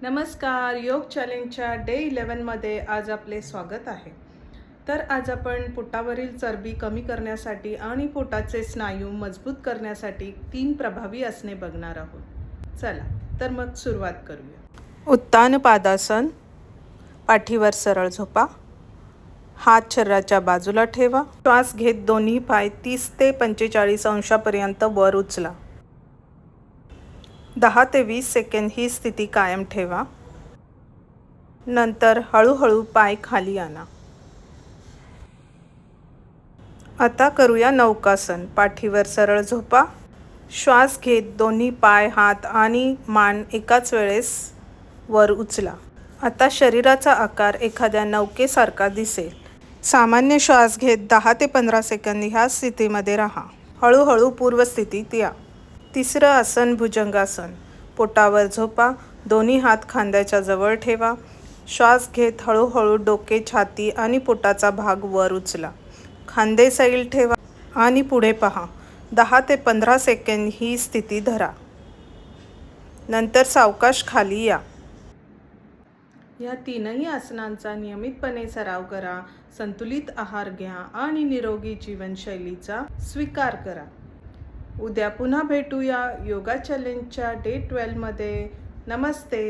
नमस्कार. योग चॅलेंजच्या डे 11मध्ये आज आपले स्वागत आहे. तर आज आपण पोटावरील चरबी कमी करण्यासाठी आणि पोटाचे स्नायू मजबूत करण्यासाठी 3 प्रभावी आसने बघणार आहोत. चला तर मग सुरुवात करूया. उत्तान पादासन. पाठीवर सरळ झोपा. हात शरीराच्या बाजूला ठेवा. श्वास घेत दोन्ही पाय 30 ते 45 अंशापर्यंत वर उचला. 10 ते 20 सेकंद ही स्थिती कायम ठेवा. नंतर हळूहळू पाय खाली आणा. आता करूया नौकासन. पाठीवर सरळ झोपा. श्वास घेत दोन्ही पाय, हात आणि मान एकाच वेळेस वर उचला. आता शरीराचा आकार एखाद्या नौकेसारखा दिसेल. सामान्य श्वास घेत 10 ते 15 सेकंद ह्या स्थितीमध्ये राहा. हळूहळू पूर्वस्थितीत या. तिसरं आसन भुजंगासन. पोटावर झोपा. दोन्ही हात खांद्याच्या जवळ ठेवा. श्वास घेत हळूहळू डोके, छाती आणि पोटाचा भाग वर उचला. खांदे सैल ठेवा आणि पुढे पहा. 10 ते 15 सेकंद ही स्थिती धरा. नंतर सावकाश खाली या. या तीनही आसनांचा नियमितपणे सराव करा. संतुलित आहार घ्या आणि निरोगी जीवनशैलीचा स्वीकार करा. उद्या पुन्हा भेटूया योगा चॅलेंजच्या डे 12मध्ये. नमस्ते.